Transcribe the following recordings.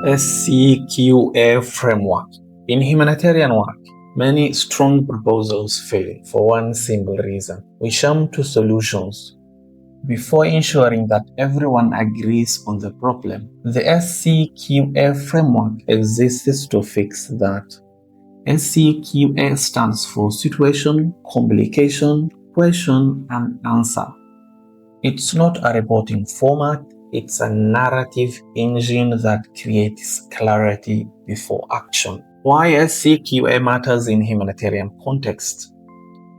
SCQA framework. In humanitarian work, many strong proposals fail for one simple reason. We jump to solutions before ensuring that everyone agrees on the problem. The SCQA framework exists to fix that. SCQA stands for Situation, Complication, Question, and Answer. It's not a reporting format, it's a narrative engine that creates clarity before action. Why SCQA matters in humanitarian context.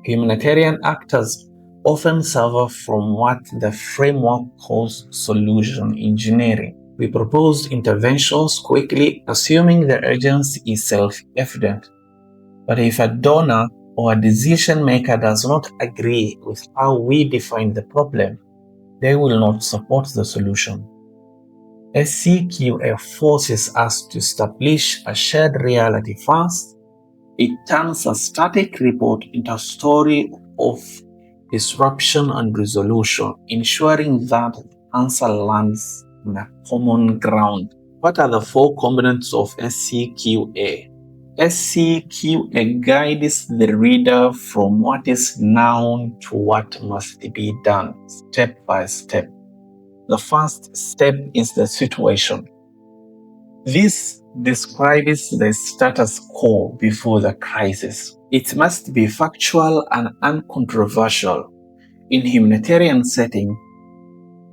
Humanitarian actors often suffer from what the framework calls solution engineering. We propose interventions quickly, assuming the urgency is self-evident. But if a donor or a decision maker does not agree with how we define the problem, they will not support the solution. SCQA forces us to establish a shared reality first. It turns a static report into a story of disruption and resolution, ensuring that the answer lands on a common ground. What are the 4 components of SCQA? SCQA guides the reader from what is known to what must be done, step by step. The first step is the situation. This describes the status quo before the crisis. It must be factual and uncontroversial. In humanitarian setting,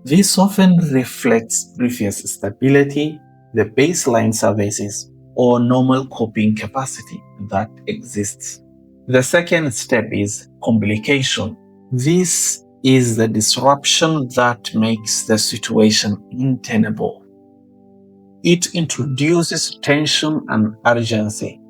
this often reflects previous stability, the baseline services, or normal coping capacity that exists. The second step is complication. This is the disruption that makes the situation untenable. It introduces tension and urgency.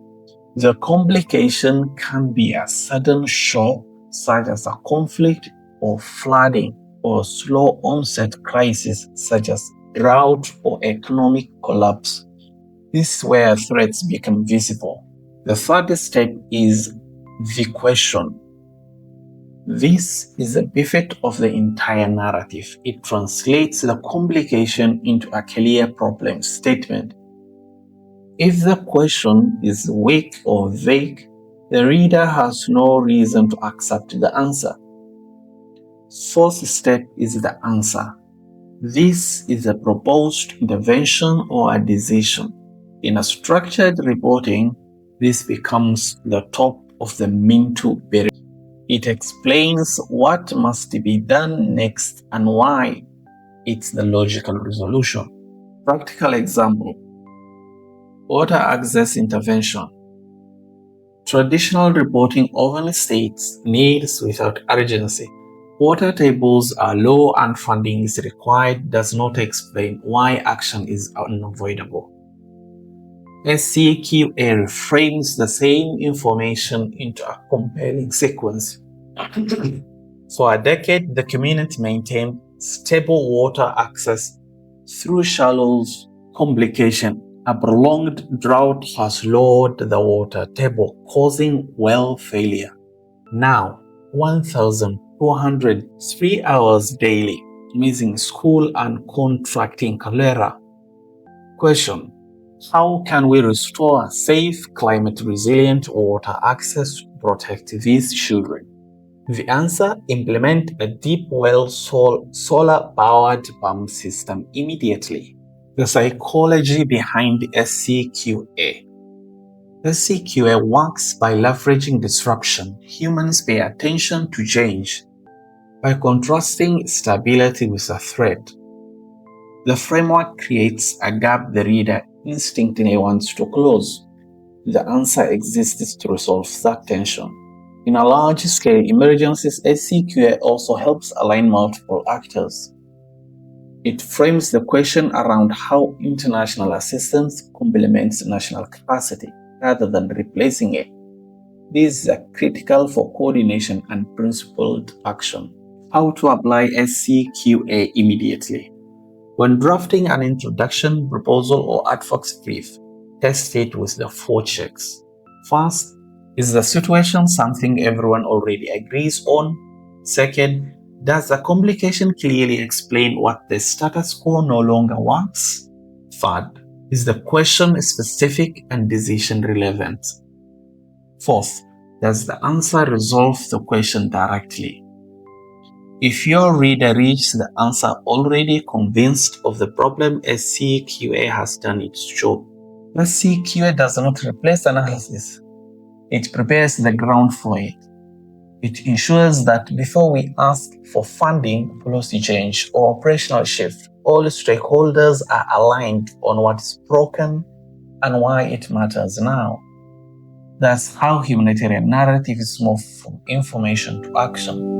The complication can be a sudden shock, such as a conflict or flooding, or slow-onset crisis, such as drought or economic collapse. This is where threats become visible. The third step is the question. This is the pivot of the entire narrative. It translates the complication into a clear problem statement. If the question is weak or vague, the reader has no reason to accept the answer. Fourth step is the answer. This is a proposed intervention or a decision. In a structured reporting, this becomes the top of the Minto Pyramid. It explains what must be done next and why. It's the logical resolution. Practical example: water access intervention. Traditional reporting often states needs without urgency. Water tables are low and funding is required does not explain why action is unavoidable. SCQA reframes the same information into a compelling sequence. For a decade, the community maintained stable water access through shallows. Complication: a prolonged drought has lowered the water table, causing well failure. Now, 1,203 hours daily, missing school and contracting cholera. Question: how can we restore safe, climate-resilient water access to protect these children? The answer: implement a deep well solar-powered pump system immediately. The psychology behind SCQA. SCQA works by leveraging disruption. Humans pay attention to change by contrasting stability with a threat. The framework creates a gap the reader instinctively wants to close. The answer exists to resolve that tension. In a large-scale emergencies, SCQA also helps align multiple actors. It frames the question around how international assistance complements national capacity rather than replacing it. This is critical for coordination and principled action. How to apply SCQA immediately. When drafting an introduction, proposal, or ad hoc brief, test it with the 4 checks. First, is the situation something everyone already agrees on? Second, does the complication clearly explain what the status quo no longer works? Third, Is the question specific and decision relevant? Fourth, does the answer resolve the question directly? If your reader reads the answer already convinced of the problem, SCQA has done its job. SCQA does not replace analysis. It prepares the ground for it. It ensures that before we ask for funding, policy change, or operational shift, all stakeholders are aligned on what's broken and why it matters now. That's how humanitarian narratives move from information to action.